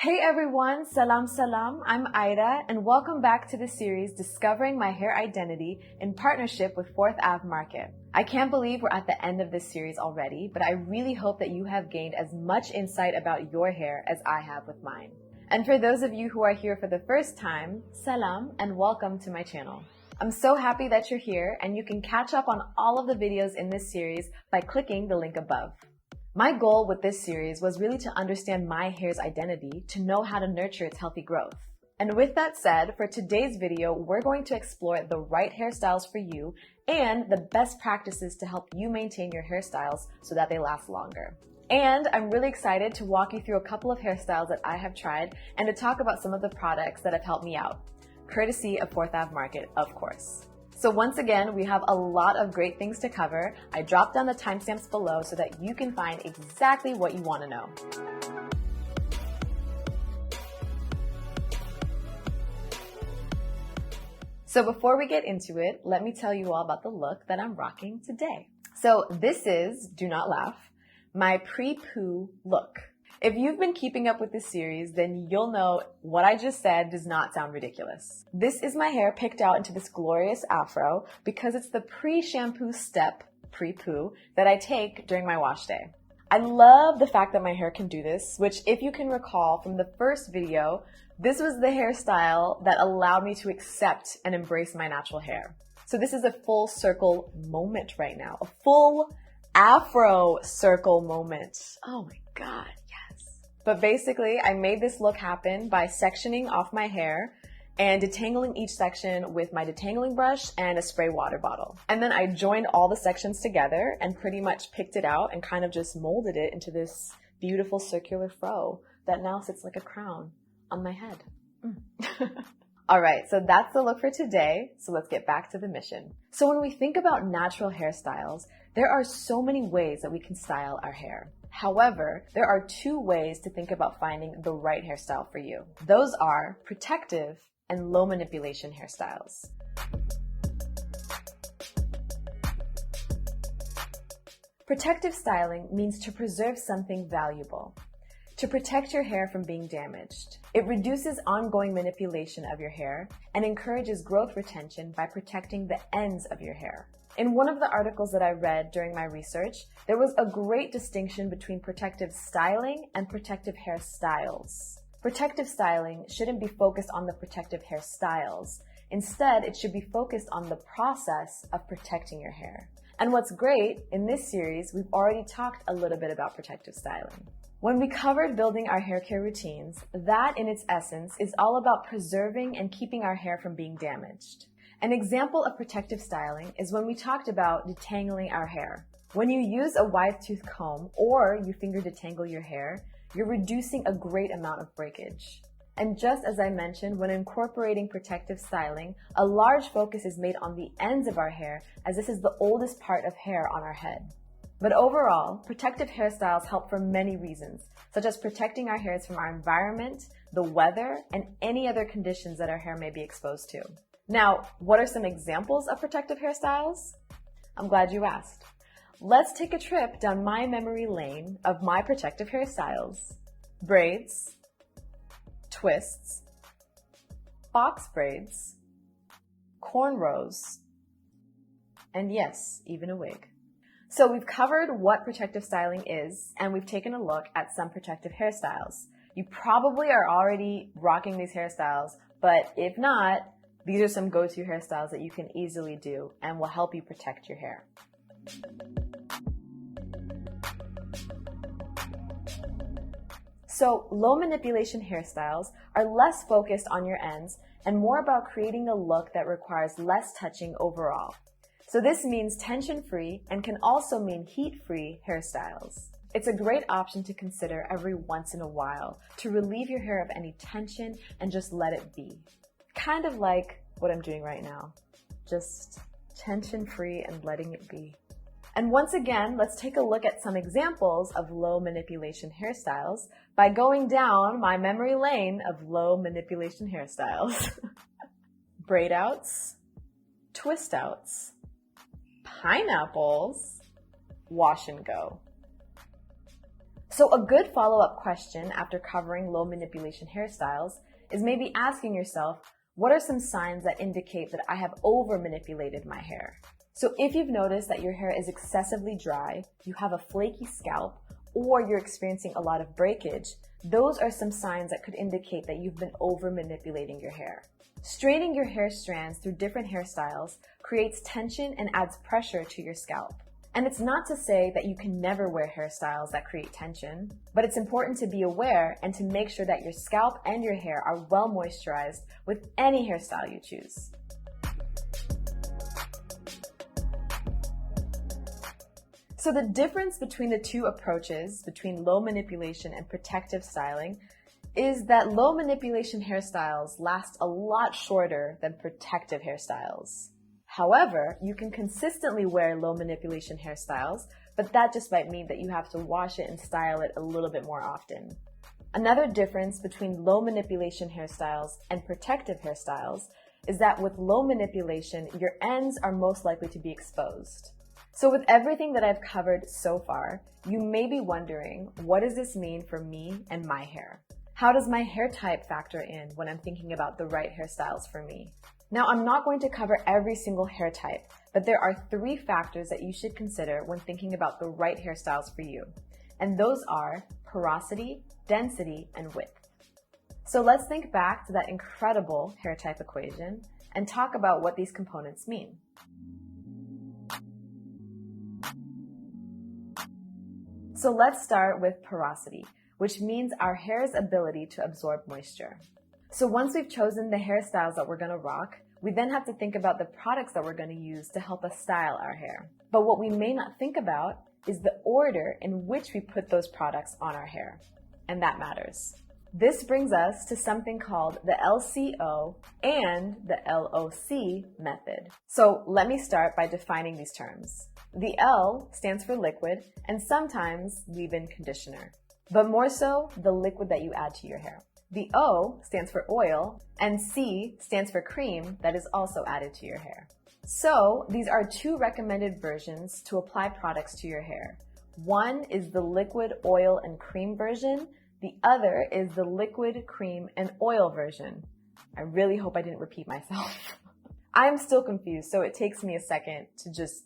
Hey everyone, salam salam, I'm Ida and welcome back to the series Discovering My Hair Identity in partnership with 4th Ave Market. I can't believe we're at the end of this series already, but I really hope that you have gained as much insight about your hair as I have with mine. And for those of you who are here for the first time, salam and welcome to my channel. I'm so happy that you're here and you can catch up on all of the videos in this series by clicking the link above. My goal with this series was really to understand my hair's identity to know how to nurture its healthy growth. And with that said, for today's video, we're going to explore the right hairstyles for you and the best practices to help you maintain your hairstyles so that they last longer. And I'm really excited to walk you through a couple of hairstyles that I have tried and to talk about some of the products that have helped me out, courtesy of 4th Ave Market, of course. So once again, we have a lot of great things to cover. I dropped down the timestamps below so that you can find exactly what you want to know. So before we get into it, let me tell you all about the look that I'm rocking today. So this is, do not laugh, my pre-poo look. If you've been keeping up with this series, then you'll know what I just said does not sound ridiculous. This is my hair picked out into this glorious afro because it's the pre-shampoo step, pre-poo, that I take during my wash day. I love the fact that my hair can do this, which if you can recall from the first video, this was the hairstyle that allowed me to accept and embrace my natural hair. So this is a full circle moment right now, a full afro circle moment. Oh my God. But basically, I made this look happen by sectioning off my hair and detangling each section with my detangling brush and a spray water bottle. And then I joined all the sections together and pretty much picked it out and kind of just molded it into this beautiful circular fro that now sits like a crown on my head. All right, so that's the look for today. So let's get back to the mission. So when we think about natural hairstyles, there are so many ways that we can style our hair. However, there are two ways to think about finding the right hairstyle for you. Those are protective and low manipulation hairstyles. Protective styling means to preserve something valuable, to protect your hair from being damaged. It reduces ongoing manipulation of your hair and encourages growth retention by protecting the ends of your hair. In one of the articles that I read during my research, there was a great distinction between protective styling and protective hairstyles. Protective styling shouldn't be focused on the protective hairstyles. Instead, it should be focused on the process of protecting your hair. And what's great, in this series, we've already talked a little bit about protective styling. When we covered building our hair care routines, that in its essence is all about preserving and keeping our hair from being damaged. An example of protective styling is when we talked about detangling our hair. When you use a wide tooth comb or you finger detangle your hair, you're reducing a great amount of breakage. And just as I mentioned, when incorporating protective styling, a large focus is made on the ends of our hair as this is the oldest part of hair on our head. But overall, protective hairstyles help for many reasons, such as protecting our hairs from our environment, the weather, and any other conditions that our hair may be exposed to. Now, what are some examples of protective hairstyles? I'm glad you asked. Let's take a trip down my memory lane of my protective hairstyles. Braids, twists, box braids, cornrows, and yes, even a wig. So we've covered what protective styling is, and we've taken a look at some protective hairstyles. You probably are already rocking these hairstyles, but if not, these are some go-to hairstyles that you can easily do and will help you protect your hair. So low manipulation hairstyles are less focused on your ends and more about creating a look that requires less touching overall. So this means tension-free and can also mean heat-free hairstyles. It's a great option to consider every once in a while to relieve your hair of any tension and just let it be. Kind of like what I'm doing right now, just tension-free and letting it be. And once again, let's take a look at some examples of low manipulation hairstyles by going down my memory lane of low manipulation hairstyles. Braid outs, twist outs, pineapples, wash and go. So a good follow-up question after covering low manipulation hairstyles is maybe asking yourself, what are some signs that indicate that I have over manipulated my hair? So if you've noticed that your hair is excessively dry, you have a flaky scalp, or you're experiencing a lot of breakage, those are some signs that could indicate that you've been over manipulating your hair. Straightening your hair strands through different hairstyles creates tension and adds pressure to your scalp. And it's not to say that you can never wear hairstyles that create tension, but it's important to be aware and to make sure that your scalp and your hair are well moisturized with any hairstyle you choose. So the difference between the two approaches, between low manipulation and protective styling, is that low manipulation hairstyles last a lot shorter than protective hairstyles. However, you can consistently wear low manipulation hairstyles, but that just might mean that you have to wash it and style it a little bit more often. Another difference between low manipulation hairstyles and protective hairstyles is that with low manipulation, your ends are most likely to be exposed. So with everything that I've covered so far, you may be wondering, what does this mean for me and my hair? How does my hair type factor in when I'm thinking about the right hairstyles for me? Now, I'm not going to cover every single hair type, but there are 3 factors that you should consider when thinking about the right hairstyles for you. And those are porosity, density, and width. So let's think back to that incredible hair type equation and talk about what these components mean. So let's start with porosity, which means our hair's ability to absorb moisture. So once we've chosen the hairstyles that we're going to rock, we then have to think about the products that we're going to use to help us style our hair. But what we may not think about is the order in which we put those products on our hair. And that matters. This brings us to something called the L.C.O and the L.O.C method. So let me start by defining these terms. The L stands for liquid and sometimes leave-in conditioner, but more so the liquid that you add to your hair. The O stands for oil and C stands for cream that is also added to your hair. So these are 2 recommended versions to apply products to your hair. One is the liquid, oil, and cream version. The other is the liquid, cream, and oil version. I really hope I didn't repeat myself. I'm still confused, so it takes me a second to just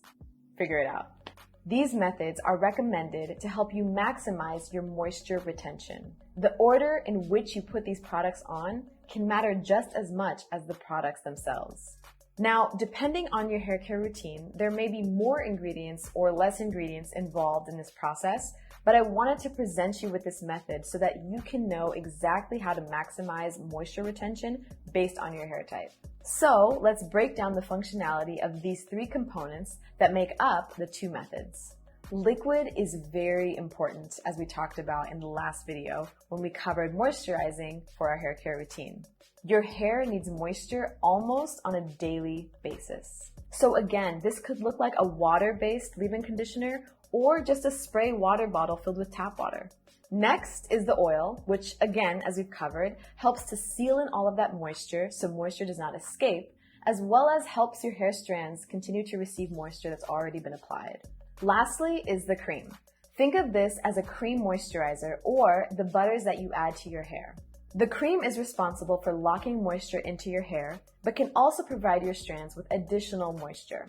figure it out. These methods are recommended to help you maximize your moisture retention. The order in which you put these products on can matter just as much as the products themselves. Now, depending on your hair care routine, there may be more ingredients or less ingredients involved in this process, but I wanted to present you with this method so that you can know exactly how to maximize moisture retention based on your hair type. So let's break down the functionality of these 3 components that make up the 2 methods. Liquid is very important, as we talked about in the last video when we covered moisturizing for our hair care routine. Your hair needs moisture almost on a daily basis. So again, this could look like a water-based leave-in conditioner or just a spray water bottle filled with tap water. Next is the oil, which again, as we've covered, helps to seal in all of that moisture so moisture does not escape, as well as helps your hair strands continue to receive moisture that's already been applied. Lastly is the cream. Think of this as a cream moisturizer or the butters that you add to your hair. The cream is responsible for locking moisture into your hair, but can also provide your strands with additional moisture.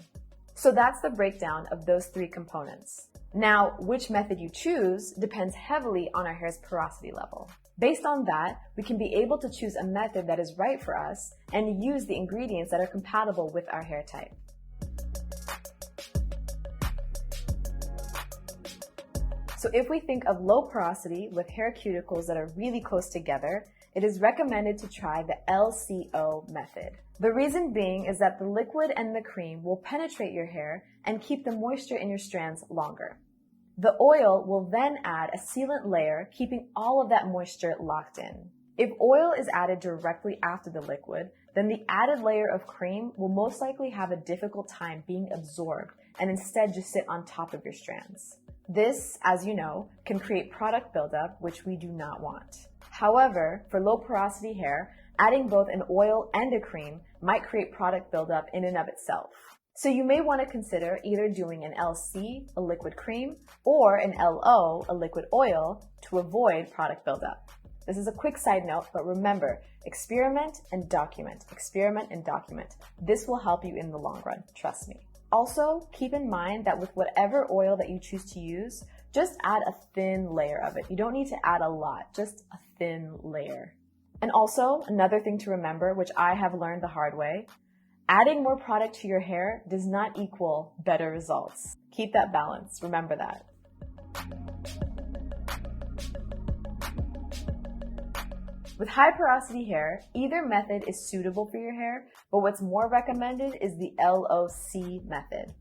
So that's the breakdown of those 3 components. Now, which method you choose depends heavily on our hair's porosity level. Based on that, we can be able to choose a method that is right for us and use the ingredients that are compatible with our hair type. So if we think of low porosity with hair cuticles that are really close together, it is recommended to try the L.C.O method. The reason being is that the liquid and the cream will penetrate your hair and keep the moisture in your strands longer. The oil will then add a sealant layer, keeping all of that moisture locked in. If oil is added directly after the liquid, then the added layer of cream will most likely have a difficult time being absorbed and instead just sit on top of your strands. This, as you know, can create product buildup, which we do not want. However, for low porosity hair, adding both an oil and a cream might create product buildup in and of itself. So you may want to consider either doing an L.C, a liquid cream, or an L.O, a liquid oil, to avoid product buildup. This is a quick side note, but remember, experiment and document. Experiment and document. This will help you in the long run, trust me. Also, keep in mind that with whatever oil that you choose to use, just add a thin layer of it. You don't need to add a lot, just a thin layer. And also, another thing to remember, which I have learned the hard way, adding more product to your hair does not equal better results. Keep that balance, remember that. With high porosity hair, either method is suitable for your hair, but what's more recommended is the L.O.C method.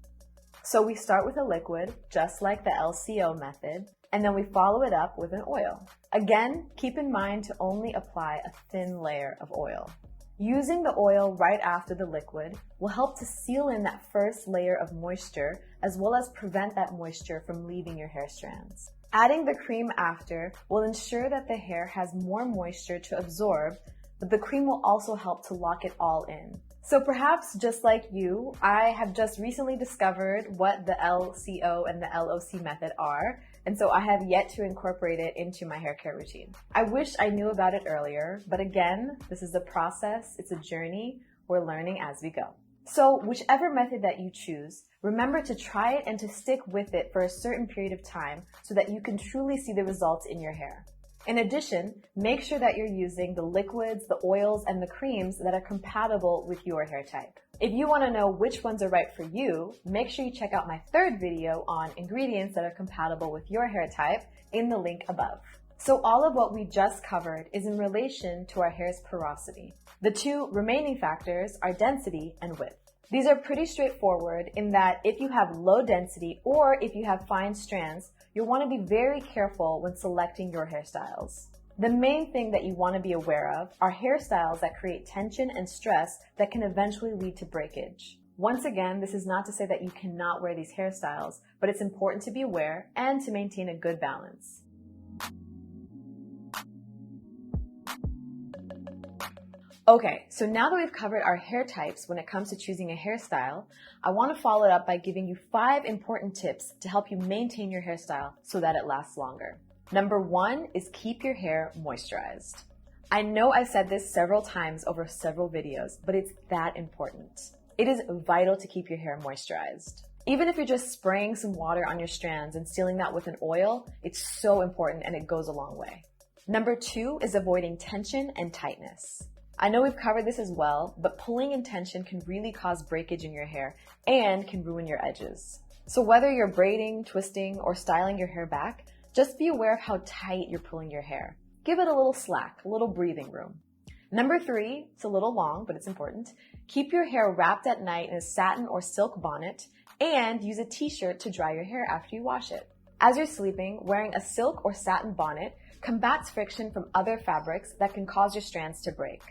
So we start with a liquid, just like the L.C.O method, and then we follow it up with an oil. Again, keep in mind to only apply a thin layer of oil. Using the oil right after the liquid will help to seal in that first layer of moisture, as well as prevent that moisture from leaving your hair strands. Adding the cream after will ensure that the hair has more moisture to absorb, but the cream will also help to lock it all in. So perhaps just like you, I have just recently discovered what the L.C.O and the L.O.C method are, and so I have yet to incorporate it into my hair care routine. I wish I knew about it earlier, but again, this is a process, it's a journey, we're learning as we go. So whichever method that you choose, remember to try it and to stick with it for a certain period of time so that you can truly see the results in your hair. In addition, make sure that you're using the liquids, the oils, and the creams that are compatible with your hair type. If you want to know which ones are right for you, make sure you check out my third video on ingredients that are compatible with your hair type in the link above. So all of what we just covered is in relation to our hair's porosity. The two remaining factors are density and width. These are pretty straightforward in that if you have low density or if you have fine strands, you'll want to be very careful when selecting your hairstyles. The main thing that you want to be aware of are hairstyles that create tension and stress that can eventually lead to breakage. Once again, this is not to say that you cannot wear these hairstyles, but it's important to be aware and to maintain a good balance. Okay, so now that we've covered our hair types when it comes to choosing a hairstyle, I want to follow it up by giving you 5 important tips to help you maintain your hairstyle so that it lasts longer. Number 1 is keep your hair moisturized. I know I've said this several times over several videos, but it's that important. It is vital to keep your hair moisturized. Even if you're just spraying some water on your strands and sealing that with an oil, it's so important and it goes a long way. Number 2 is avoiding tension and tightness. I know we've covered this as well, but pulling in tension can really cause breakage in your hair and can ruin your edges. So whether you're braiding, twisting, or styling your hair back, just be aware of how tight you're pulling your hair. Give it a little slack, a little breathing room. Number 3, it's a little long, but it's important. Keep your hair wrapped at night in a satin or silk bonnet and use a t-shirt to dry your hair after you wash it. As you're sleeping, wearing a silk or satin bonnet combats friction from other fabrics that can cause your strands to break.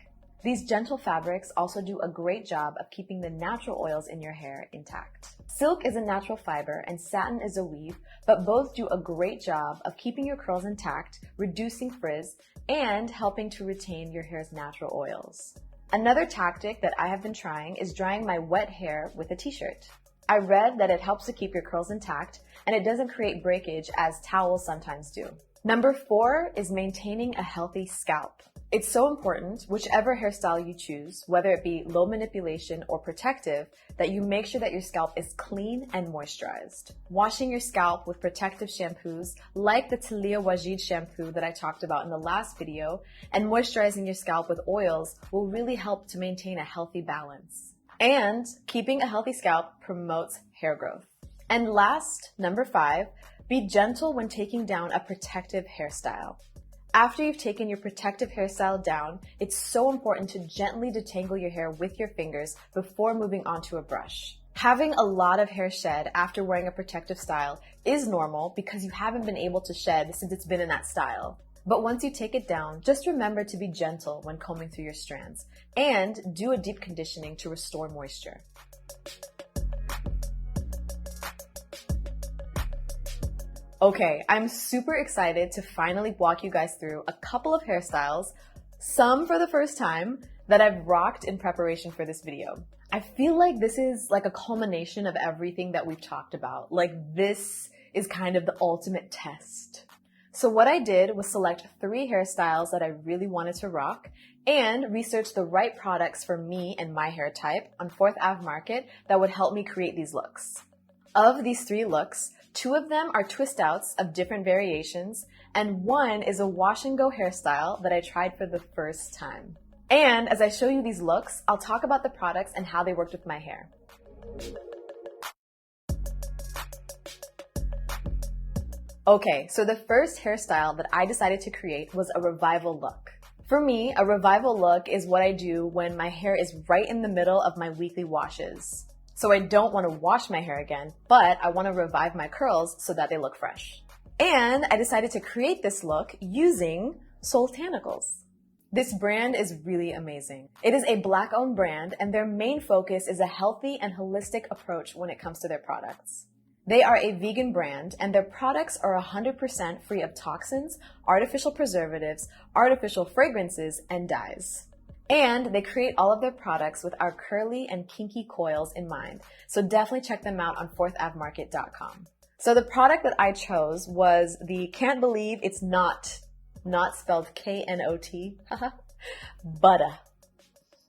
These gentle fabrics also do a great job of keeping the natural oils in your hair intact. Silk is a natural fiber and satin is a weave, but both do a great job of keeping your curls intact, reducing frizz, and helping to retain your hair's natural oils. Another tactic that I have been trying is drying my wet hair with a t-shirt. I read that it helps to keep your curls intact and it doesn't create breakage as towels sometimes do. Number 4 is maintaining a healthy scalp. It's so important, whichever hairstyle you choose, whether it be low manipulation or protective, that you make sure that your scalp is clean and moisturized. Washing your scalp with protective shampoos like the Talia Wajid shampoo that I talked about in the last video, and moisturizing your scalp with oils will really help to maintain a healthy balance. And keeping a healthy scalp promotes hair growth. And last, number 5, be gentle when taking down a protective hairstyle. After you've taken your protective hairstyle down, it's so important to gently detangle your hair with your fingers before moving on to a brush. Having a lot of hair shed after wearing a protective style is normal because you haven't been able to shed since it's been in that style. But once you take it down, just remember to be gentle when combing through your strands and do a deep conditioning to restore moisture. Okay, I'm super excited to finally walk you guys through a couple of hairstyles, some for the first time, that I've rocked in preparation for this video. I feel like this is like a culmination of everything that we've talked about. Like this is kind of the ultimate test. So what I did was select 3 hairstyles that I really wanted to rock and research the right products for me and my hair type on 4th Ave Market that would help me create these looks. Of these 3 looks, 2 of them are twist outs of different variations, and 1 is a wash and go hairstyle that I tried for the first time. And as I show you these looks, I'll talk about the products and how they worked with my hair. Okay, so the first hairstyle that I decided to create was a revival look. For me, a revival look is what I do when my hair is right in the middle of my weekly washes. So I don't want to wash my hair again, but I want to revive my curls so that they look fresh. And I decided to create this look using Soultanicals. This brand is really amazing. It is a Black-owned brand, and their main focus is a healthy and holistic approach when it comes to their products. They are a vegan brand, and their products are 100% free of toxins, artificial preservatives, artificial fragrances, and dyes. And they create all of their products with our curly and kinky coils in mind, so definitely check them out on 4thavemarket.com. So the product that I chose was the Can't Believe It's Not spelled K-N-O-T, butter.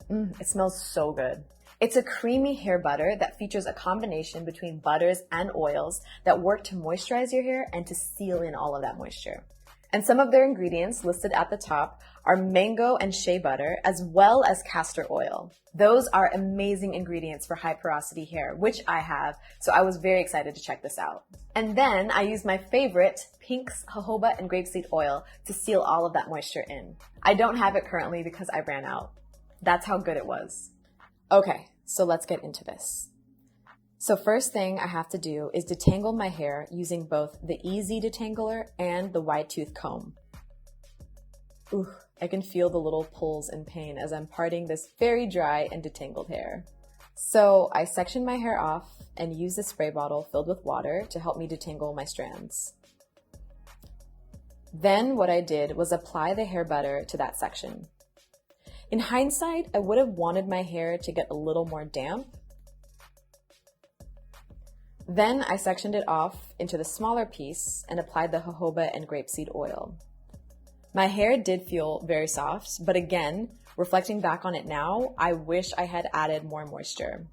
It smells so good. It's a creamy hair butter that features a combination between butters and oils that work to moisturize your hair and to seal in all of that moisture. And some of their ingredients listed at the top are mango and shea butter, as well as castor oil. Those are amazing ingredients for high porosity hair, which I have, so I was very excited to check this out. And then I used my favorite, Pink's jojoba and grapeseed oil, to seal all of that moisture in. I don't have it currently because I ran out. That's how good it was. Okay, so let's get into this. So first thing I have to do is detangle my hair using both the Easy Detangler and the wide tooth comb. Ooh, I can feel the little pulls and pain as I'm parting this very dry and detangled hair. So I section my hair off and use the spray bottle filled with water to help me detangle my strands. Then what I did was apply the hair butter to that section. In hindsight, I would have wanted my hair to get a little more damp. Then I sectioned it off into the smaller piece and applied the jojoba and grapeseed oil. My hair did feel very soft, but again, reflecting back on it now, I wish I had added more moisture.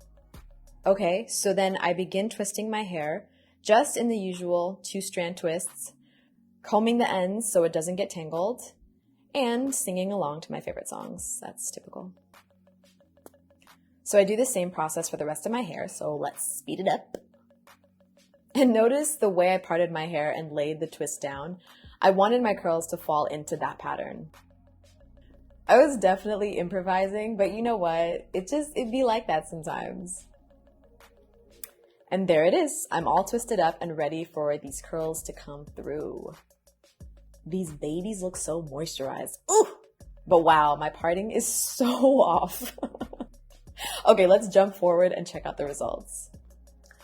Okay, so then I begin twisting my hair, just in the usual 2-strand twists, combing the ends so it doesn't get tangled, and singing along to my favorite songs. That's typical. So I do the same process for the rest of my hair, so let's speed it up. And notice the way I parted my hair and laid the twist down. I wanted my curls to fall into that pattern. I was definitely improvising, but you know what? It'd be like that sometimes. And there it is. I'm all twisted up and ready for these curls to come through. These babies look so moisturized. Ooh! But wow, my parting is so off. Okay, let's jump forward and check out the results.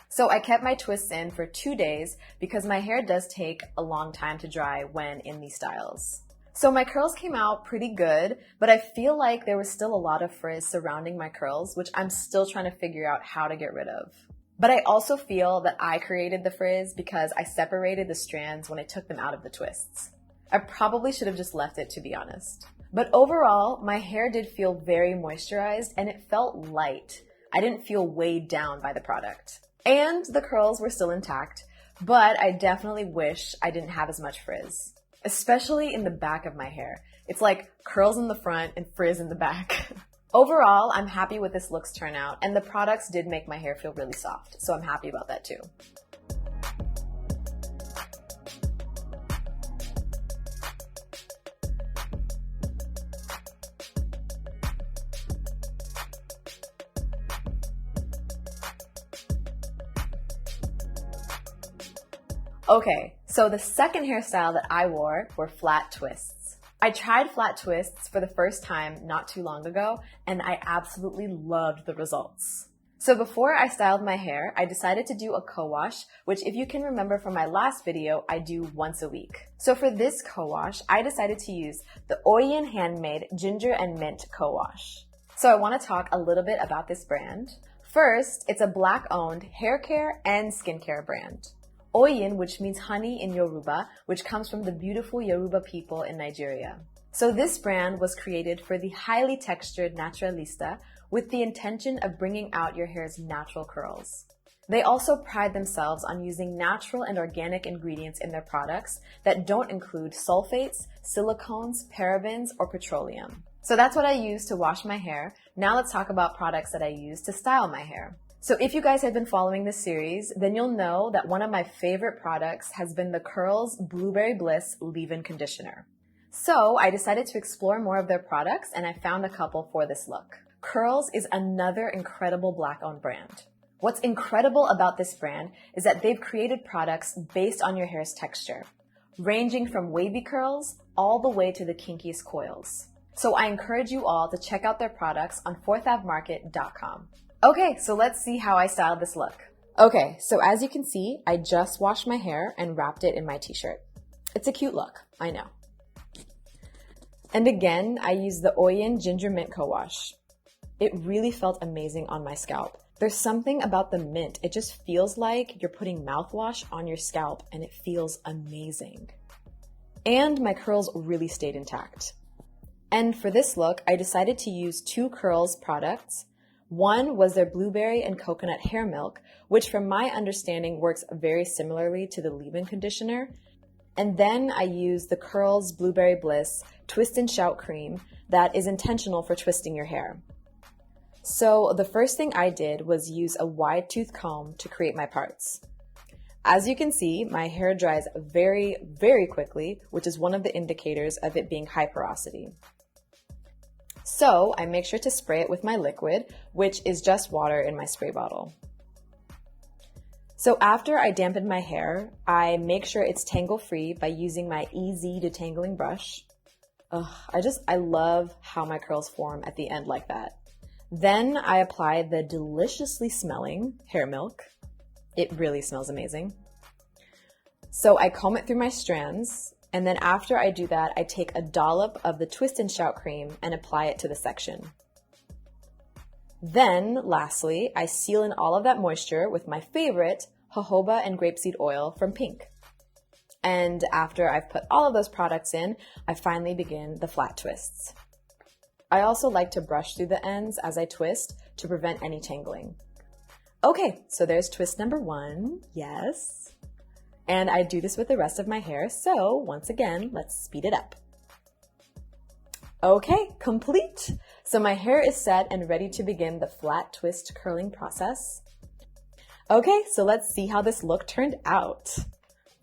So I kept my twists in for 2 days because my hair does take a long time to dry when in these styles. So my curls came out pretty good, but I feel like there was still a lot of frizz surrounding my curls, which I'm still trying to figure out how to get rid of. But I also feel that I created the frizz because I separated the strands when I took them out of the twists. I probably should have just left it, to be honest. But overall, my hair did feel very moisturized and it felt light. I didn't feel weighed down by the product. And the curls were still intact, but I definitely wish I didn't have as much frizz, especially in the back of my hair. It's like curls in the front and frizz in the back. Overall, I'm happy with this look's turnout, and the products did make my hair feel really soft, so I'm happy about that too. Okay, so the second hairstyle that I wore were flat twists. I tried flat twists for the first time not too long ago, and I absolutely loved the results. So before I styled my hair, I decided to do a co-wash, which if you can remember from my last video, I do once a week. So for this co-wash, I decided to use the Oyin Handmade Ginger and Mint Co-Wash. So I want to talk a little bit about this brand. First, it's a Black-owned hair care and skincare brand. Oyin, which means honey in Yoruba, which comes from the beautiful Yoruba people in Nigeria. So this brand was created for the highly textured naturalista with the intention of bringing out your hair's natural curls. They also pride themselves on using natural and organic ingredients in their products that don't include sulfates, silicones, parabens, or petroleum. So that's what I use to wash my hair. Now let's talk about products that I use to style my hair. So if you guys have been following this series, then you'll know that one of my favorite products has been the Curls Blueberry Bliss Leave-In Conditioner. So I decided to explore more of their products and I found a couple for this look. Curls is another incredible Black-owned brand. What's incredible about this brand is that they've created products based on your hair's texture, ranging from wavy curls all the way to the kinkiest coils. So I encourage you all to check out their products on fourthavemarket.com. Okay, so let's see how I styled this look. Okay, so as you can see, I just washed my hair and wrapped it in my t-shirt. It's a cute look, I know. And again, I used the Oyin Ginger Mint Co-Wash. It really felt amazing on my scalp. There's something about the mint. It just feels like you're putting mouthwash on your scalp and it feels amazing. And my curls really stayed intact. And for this look, I decided to use two Curls products. One was their blueberry and coconut hair milk, which from my understanding works very similarly to the leave-in conditioner. And then I used the Curls Blueberry Bliss Twist and Shout Cream that is intentional for twisting your hair. So the first thing I did was use a wide tooth comb to create my parts. As you can see, my hair dries very, very quickly, which is one of the indicators of it being high porosity. So I make sure to spray it with my liquid, which is just water in my spray bottle. So after I dampen my hair, I make sure it's tangle-free by using my Easy Detangling brush. I love how my curls form at the end like that. Then I apply the deliciously smelling hair milk. It really smells amazing. So I comb it through my strands, and then after I do that, I take a dollop of the Twist and Shout cream and apply it to the section. Then, lastly, I seal in all of that moisture with my favorite jojoba and grapeseed oil from Pink. And after I've put all of those products in, I finally begin the flat twists. I also like to brush through the ends as I twist to prevent any tangling. Okay, so there's twist number one, yes. And I do this with the rest of my hair, so once again, let's speed it up. Okay, complete. So my hair is set and ready to begin the flat twist curling process. Okay, so let's see how this look turned out.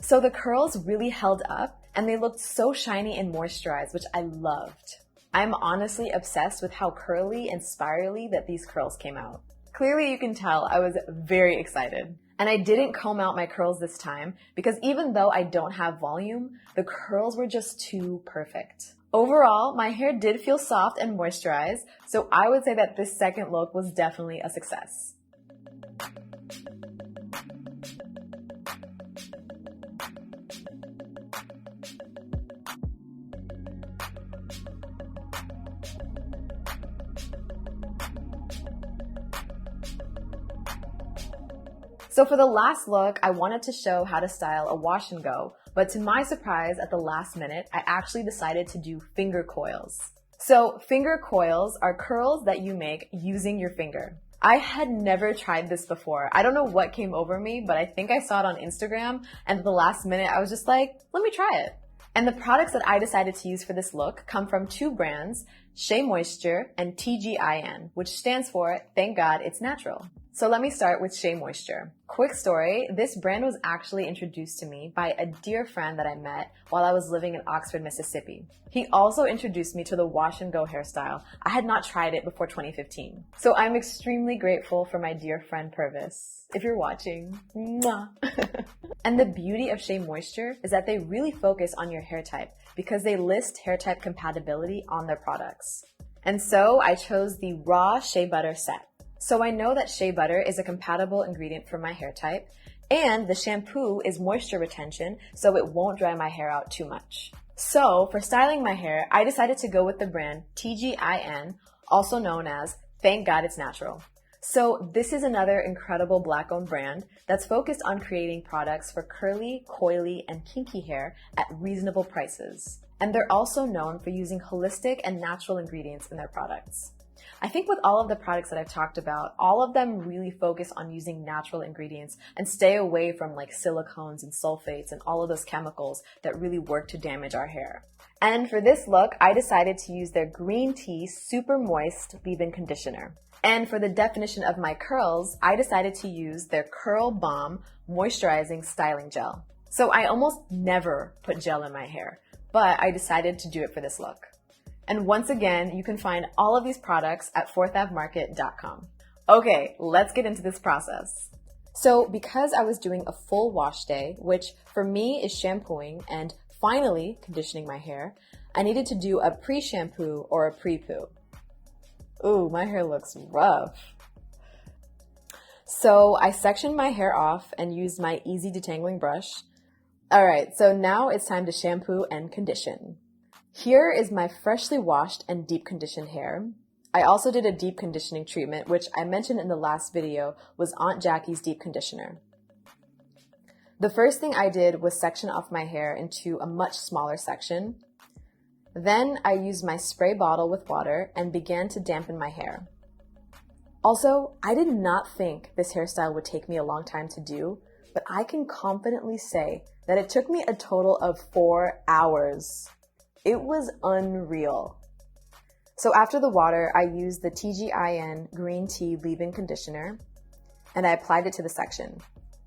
So the curls really held up and they looked so shiny and moisturized, which I loved. I'm honestly obsessed with how curly and spirally that these curls came out. Clearly you can tell I was very excited. And I didn't comb out my curls this time because even though I don't have volume, the curls were just too perfect. Overall, my hair did feel soft and moisturized, so I would say that this second look was definitely a success. So for the last look, I wanted to show how to style a wash and go, but to my surprise, at the last minute, I actually decided to do finger coils. So finger coils are curls that you make using your finger. I had never tried this before. I don't know what came over me, but I think I saw it on Instagram, and at the last minute, I was just like, let me try it. And the products that I decided to use for this look come from two brands, Shea Moisture and TGIN, which stands for Thank God It's Natural. So let me start with Shea Moisture. Quick story, this brand was actually introduced to me by a dear friend that I met while I was living in Oxford, Mississippi. He also introduced me to the wash and go hairstyle. I had not tried it before 2015. So I'm extremely grateful for my dear friend Purvis. If you're watching, mwah. And the beauty of Shea Moisture is that they really focus on your hair type because they list hair type compatibility on their products. And so I chose the Raw Shea Butter set. So I know that shea butter is a compatible ingredient for my hair type, and the shampoo is moisture retention, so it won't dry my hair out too much. So for styling my hair, I decided to go with the brand TGIN, also known as Thank God It's Natural. So this is another incredible Black-owned brand that's focused on creating products for curly, coily, and kinky hair at reasonable prices. And they're also known for using holistic and natural ingredients in their products. I think with all of the products that I've talked about, all of them really focus on using natural ingredients and stay away from like silicones and sulfates and all of those chemicals that really work to damage our hair. And for this look, I decided to use their green tea super moist leave-in conditioner. And for the definition of my curls, I decided to use their Curl Bomb moisturizing styling gel. So I almost never put gel in my hair, but I decided to do it for this look. And once again, you can find all of these products at fourthavemarket.com. Okay, let's get into this process. So because I was doing a full wash day, which for me is shampooing and finally conditioning my hair, I needed to do a pre-shampoo or a pre-poo. Ooh, my hair looks rough. So I sectioned my hair off and used my easy detangling brush. All right, so now it's time to shampoo and condition. Here is my freshly washed and deep conditioned hair. I also did a deep conditioning treatment, which I mentioned in the last video was Aunt Jackie's deep conditioner. The first thing I did was section off my hair into a much smaller section. Then I used my spray bottle with water and began to dampen my hair. Also, I did not think this hairstyle would take me a long time to do, but I can confidently say that it took me a total of 4 hours. It was unreal. So after the water, I used the TGIN green tea leave-in conditioner and I applied it to the section.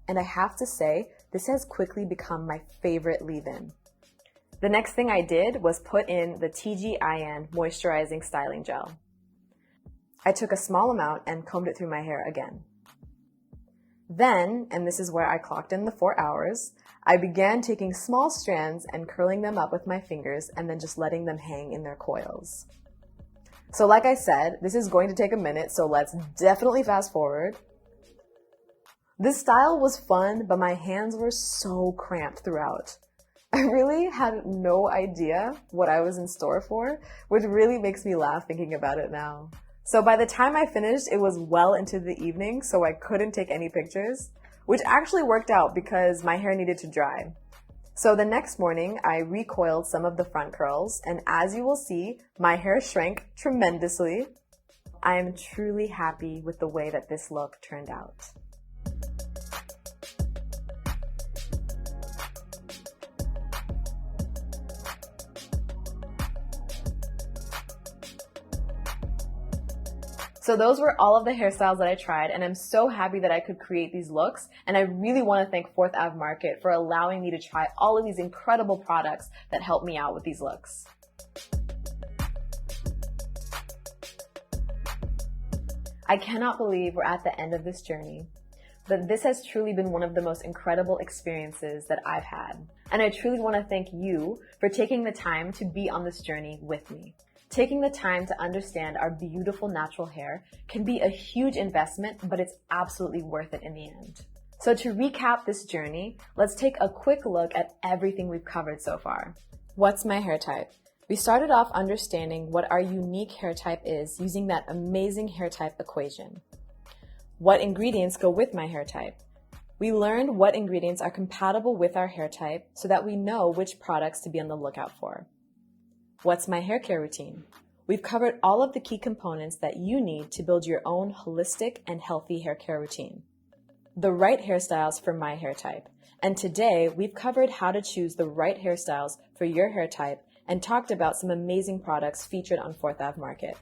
And I have to say, this has quickly become my favorite leave-in. The next thing I did was put in the TGIN moisturizing styling gel. I took a small amount and combed it through my hair again. Then, and this is where I clocked in the 4 hours, I began taking small strands and curling them up with my fingers and then just letting them hang in their coils. So like I said, this is going to take a minute, so let's definitely fast forward. This style was fun, but my hands were so cramped throughout. I really had no idea what I was in store for, which really makes me laugh thinking about it now. So by the time I finished, it was well into the evening, so I couldn't take any pictures, which actually worked out because my hair needed to dry. So the next morning, I recoiled some of the front curls, and as you will see, my hair shrank tremendously. I am truly happy with the way that this look turned out. So those were all of the hairstyles that I tried, and I'm so happy that I could create these looks, and I really want to thank 4th Ave Market for allowing me to try all of these incredible products that helped me out with these looks. I cannot believe we're at the end of this journey, but this has truly been one of the most incredible experiences that I've had, and I truly want to thank you for taking the time to be on this journey with me. Taking the time to understand our beautiful natural hair can be a huge investment, but it's absolutely worth it in the end. So to recap this journey, let's take a quick look at everything we've covered so far. What's my hair type? We started off understanding what our unique hair type is using that amazing hair type equation. What ingredients go with my hair type? We learned what ingredients are compatible with our hair type so that we know which products to be on the lookout for. What's my hair care routine? We've covered all of the key components that you need to build your own holistic and healthy hair care routine. The right hairstyles for my hair type. And today, we've covered how to choose the right hairstyles for your hair type and talked about some amazing products featured on 4th Ave Market.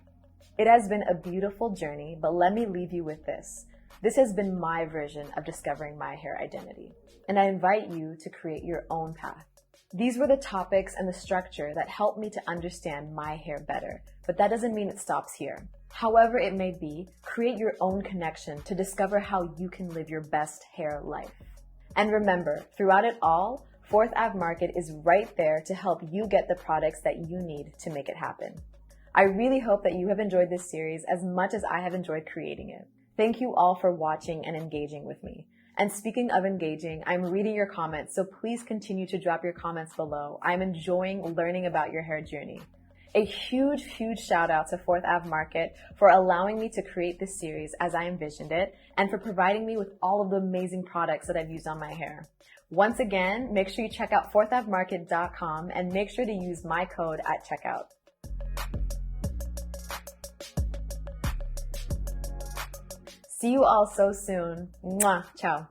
It has been a beautiful journey, but let me leave you with this. This has been my version of discovering my hair identity, and I invite you to create your own path. These were the topics and the structure that helped me to understand my hair better, but that doesn't mean it stops here. However it may be, create your own connection to discover how you can live your best hair life. And remember, throughout it all, 4th Ave Market is right there to help you get the products that you need to make it happen. I really hope that you have enjoyed this series as much as I have enjoyed creating it. Thank you all for watching and engaging with me. And speaking of engaging, I'm reading your comments, so please continue to drop your comments below. I'm enjoying learning about your hair journey. A huge shout out to 4th Ave Market for allowing me to create this series as I envisioned it, and for providing me with all of the amazing products that I've used on my hair. Once again, make sure you check out 4thavemarket.com and make sure to use my code at checkout. See you all so soon. Mwah. Ciao.